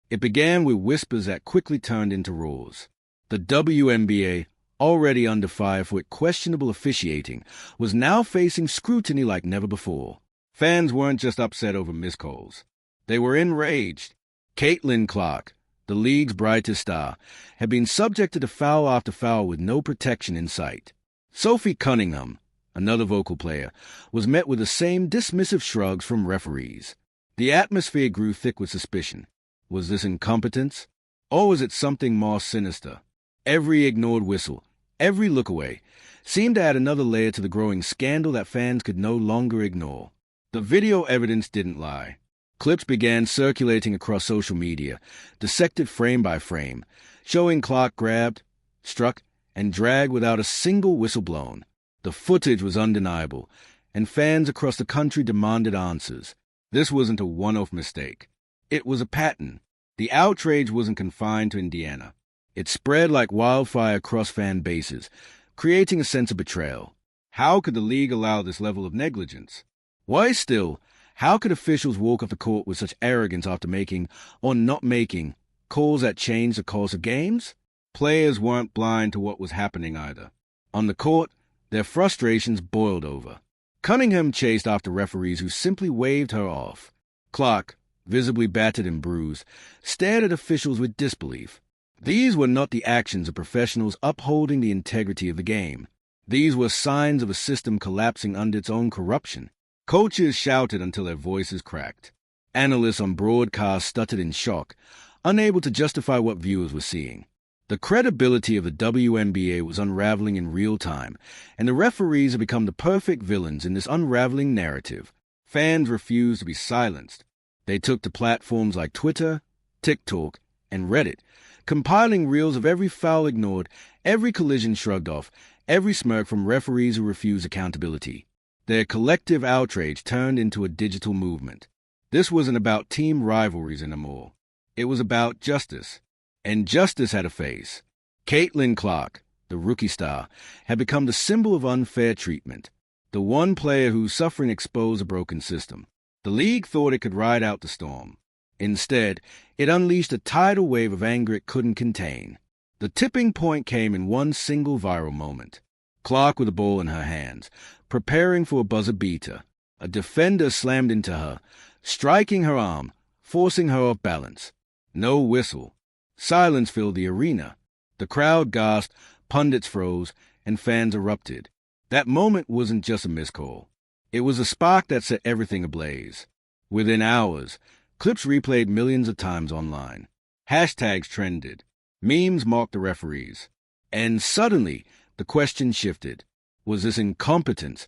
It began with whispers that quickly turned into roars. The WNBA, already under fire for its questionable officiating, was now facing scrutiny like never before. Fans weren't just upset over missed calls. They were enraged. Caitlin Clark, the league's brightest star, had been subjected to foul after foul with no protection in sight. Sophie Cunningham, another vocal player, was met with the same dismissive shrugs from referees. The atmosphere grew thick with suspicion. Was this incompetence? Or was it something more sinister? Every ignored whistle, every look away, seemed to add another layer to the growing scandal that fans could no longer ignore. The video evidence didn't lie. Clips began circulating across social media, dissected frame by frame, showing Clark grabbed, struck, and dragged without a single whistle blown. The footage was undeniable, and fans across the country demanded answers. This wasn't a one-off mistake. It was a pattern. The outrage wasn't confined to Indiana. It spread like wildfire across fan bases, creating a sense of betrayal. How could the league allow this level of negligence? Worse still, how could officials walk off the court with such arrogance after making, or not making, calls that changed the course of games? Players weren't blind to what was happening either. On the court, their frustrations boiled over. Cunningham chased after referees who simply waved her off. Clark, visibly battered and bruised, stared at officials with disbelief. These were not the actions of professionals upholding the integrity of the game. These were signs of a system collapsing under its own corruption. Coaches shouted until their voices cracked. Analysts on broadcast stuttered in shock, unable to justify what viewers were seeing. The credibility of the WNBA was unraveling in real time, and the referees had become the perfect villains in this unraveling narrative. Fans refused to be silenced. They took to platforms like Twitter, TikTok, and Reddit, compiling reels of every foul ignored, every collision shrugged off, every smirk from referees who refused accountability. Their collective outrage turned into a digital movement. This wasn't about team rivalries anymore. It was about justice. And justice had a face. Caitlin Clark, the rookie star, had become the symbol of unfair treatment. The one player whose suffering exposed a broken system. The league thought it could ride out the storm. Instead, it unleashed a tidal wave of anger it couldn't contain. The tipping point came in one single viral moment. Clark with the ball in her hands, preparing for a buzzer beater. A defender slammed into her, striking her arm, forcing her off balance. No whistle. Silence filled the arena. The crowd gasped, pundits froze, and fans erupted. That moment wasn't just a miscall. It was a spark that set everything ablaze. Within hours, clips replayed millions of times online. Hashtags trended. Memes mocked the referees. And suddenly, the question shifted. Was this incompetence,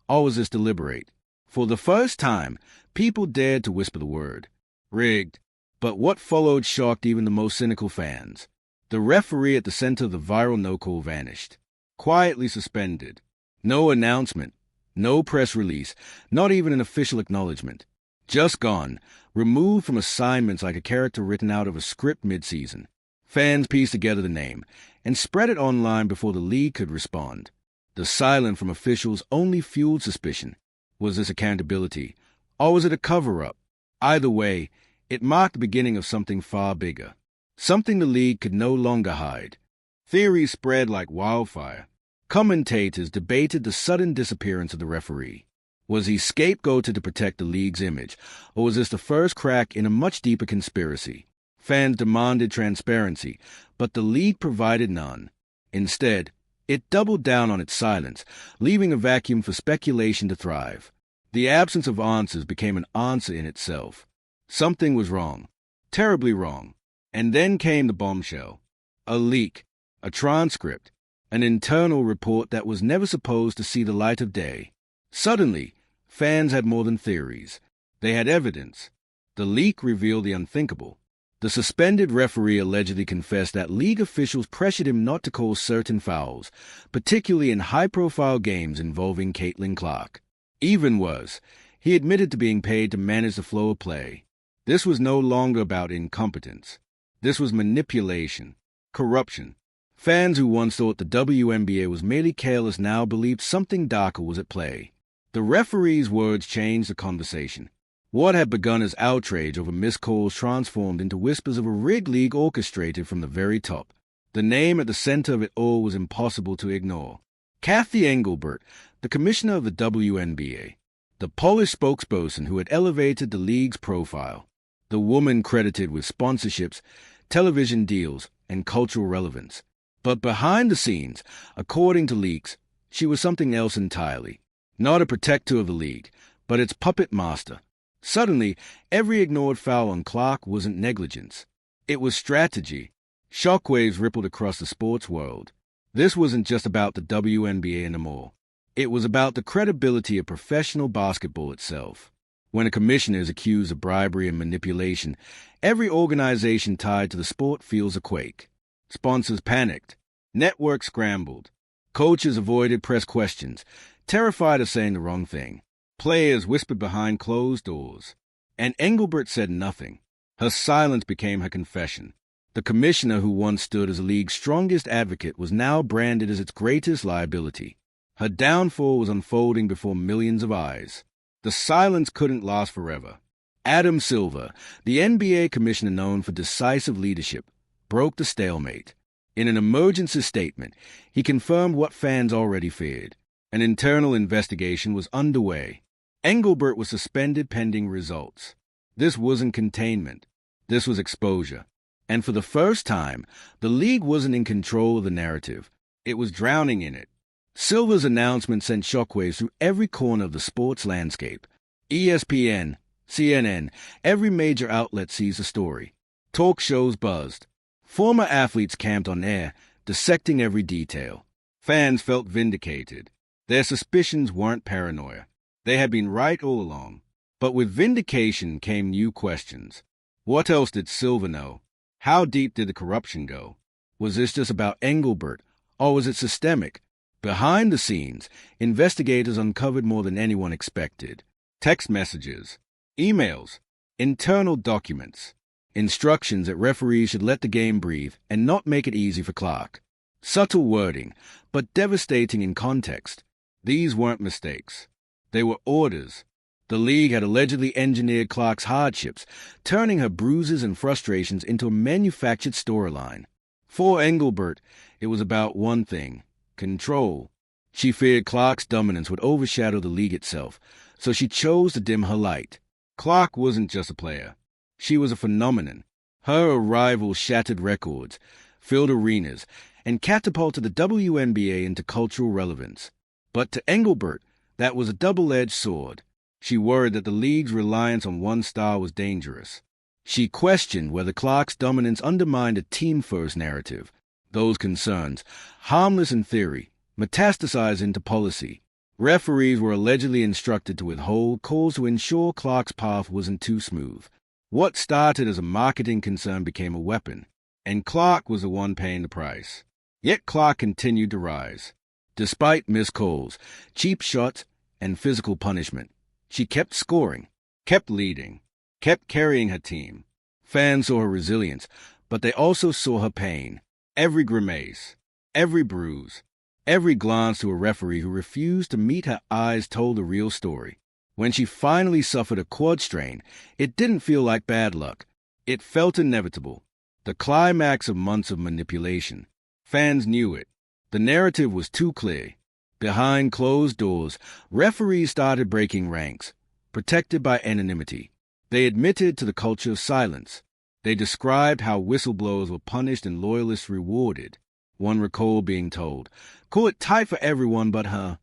or was this deliberate? For the first time, people dared to whisper the word. Rigged. But what followed shocked even the most cynical fans. The referee at the center of the viral no-call vanished. Quietly suspended. No announcement. No press release. Not even an official acknowledgement. Just gone. Removed from assignments like a character written out of a script mid-season. Fans pieced together the name and spread it online before the league could respond. The silence from officials only fueled suspicion. Was this accountability, or was it a cover-up? Either way, it marked the beginning of something far bigger. Something the league could no longer hide. Theories spread like wildfire. Commentators debated the sudden disappearance of the referee. Was he scapegoated to protect the league's image, or was this the first crack in a much deeper conspiracy? Fans demanded transparency, but the league provided none. Instead, it doubled down on its silence, leaving a vacuum for speculation to thrive. The absence of answers became an answer in itself. Something was wrong, terribly wrong. And then came the bombshell. A leak, a transcript, an internal report that was never supposed to see the light of day. Suddenly, fans had more than theories. They had evidence. The leak revealed the unthinkable. The suspended referee allegedly confessed that league officials pressured him not to call certain fouls, particularly in high-profile games involving Caitlin Clark. Even worse, he admitted to being paid to manage the flow of play. This was no longer about incompetence. This was manipulation, corruption. Fans who once thought the WNBA was merely careless now believed something darker was at play. The referee's words changed the conversation. What had begun as outrage over missed calls transformed into whispers of a rigged league orchestrated from the very top. The name at the center of it all was impossible to ignore. Cathy Engelbert, the commissioner of the WNBA, the Polish spokesperson who had elevated the league's profile, the woman credited with sponsorships, television deals, and cultural relevance. But behind the scenes, according to leaks, she was something else entirely. Not a protector of the league, but its puppet master. Suddenly, every ignored foul on Clark wasn't negligence. It was strategy. Shockwaves rippled across the sports world. This wasn't just about the WNBA anymore. It was about the credibility of professional basketball itself. When a commissioner is accused of bribery and manipulation, every organization tied to the sport feels a quake. Sponsors panicked. Networks scrambled. Coaches avoided press questions, terrified of saying the wrong thing. Players whispered behind closed doors. And Engelbert said nothing. Her silence became her confession. The commissioner who once stood as the league's strongest advocate was now branded as its greatest liability. Her downfall was unfolding before millions of eyes. The silence couldn't last forever. Adam Silver, the NBA commissioner known for decisive leadership, broke the stalemate. In an emergency statement, he confirmed what fans already feared. An internal investigation was underway. Engelbert was suspended pending results. This wasn't containment. This was exposure. And for the first time, the league wasn't in control of the narrative. It was drowning in it. Silver's announcement sent shockwaves through every corner of the sports landscape. ESPN, CNN, every major outlet seized the story. Talk shows buzzed. Former athletes camped on air, dissecting every detail. Fans felt vindicated. Their suspicions weren't paranoia. They had been right all along. But with vindication came new questions. What else did Silver know? How deep did the corruption go? Was this just about Engelbert, or was it systemic? Behind the scenes, investigators uncovered more than anyone expected. Text messages, emails, internal documents, instructions that referees should let the game breathe and not make it easy for Clark. Subtle wording, but devastating in context. These weren't mistakes. They were orders. The league had allegedly engineered Clark's hardships, turning her bruises and frustrations into a manufactured storyline. For Engelbert, it was about one thing: control. She feared Clark's dominance would overshadow the league itself, so she chose to dim her light. Clark wasn't just a player. She was a phenomenon. Her arrival shattered records, filled arenas, and catapulted the WNBA into cultural relevance. But to Engelbert, that was a double-edged sword. She worried that the league's reliance on one star was dangerous. She questioned whether Clark's dominance undermined a team-first narrative. Those concerns, harmless in theory, metastasized into policy. Referees were allegedly instructed to withhold calls to ensure Clark's path wasn't too smooth. What started as a marketing concern became a weapon, and Clark was the one paying the price. Yet Clark continued to rise. Despite missed calls, cheap shots, and physical punishment, she kept scoring, kept leading, kept carrying her team. Fans saw her resilience, but they also saw her pain. Every grimace, every bruise, every glance to a referee who refused to meet her eyes told the real story. When she finally suffered a quad strain, it didn't feel like bad luck. It felt inevitable. The climax of months of manipulation. Fans knew it. The narrative was too clear. Behind closed doors, referees started breaking ranks, protected by anonymity. They admitted to the culture of silence. They described how whistleblowers were punished and loyalists rewarded. One recalled being told, "Call it tight for everyone but her."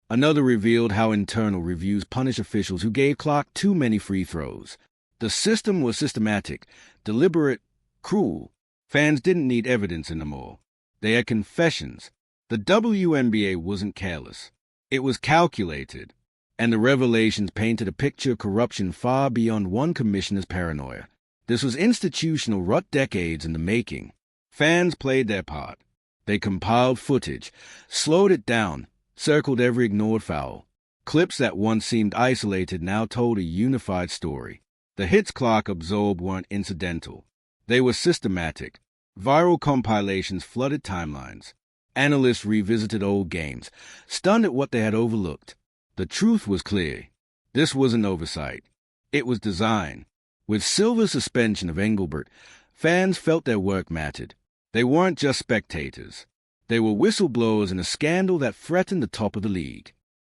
Another revealed how internal reviews punished officials who gave Clark too many free throws. The system was systematic, deliberate, cruel. Fans didn't need evidence anymore. They had confessions. The WNBA wasn't careless. It was calculated. And the revelations painted a picture of corruption far beyond one commissioner's paranoia. This was institutional rot decades in the making. Fans played their part. They compiled footage, slowed it down, circled every ignored foul. Clips that once seemed isolated now told a unified story. The hits Clark absorbed weren't incidental. They were systematic. Viral compilations flooded timelines. Analysts revisited old games, stunned at what they had overlooked. The truth was clear. This wasn't oversight. It was design. With silver suspension of Engelbert, fans felt their work mattered. They weren't just spectators. They were whistleblowers in a scandal that threatened the top of the league.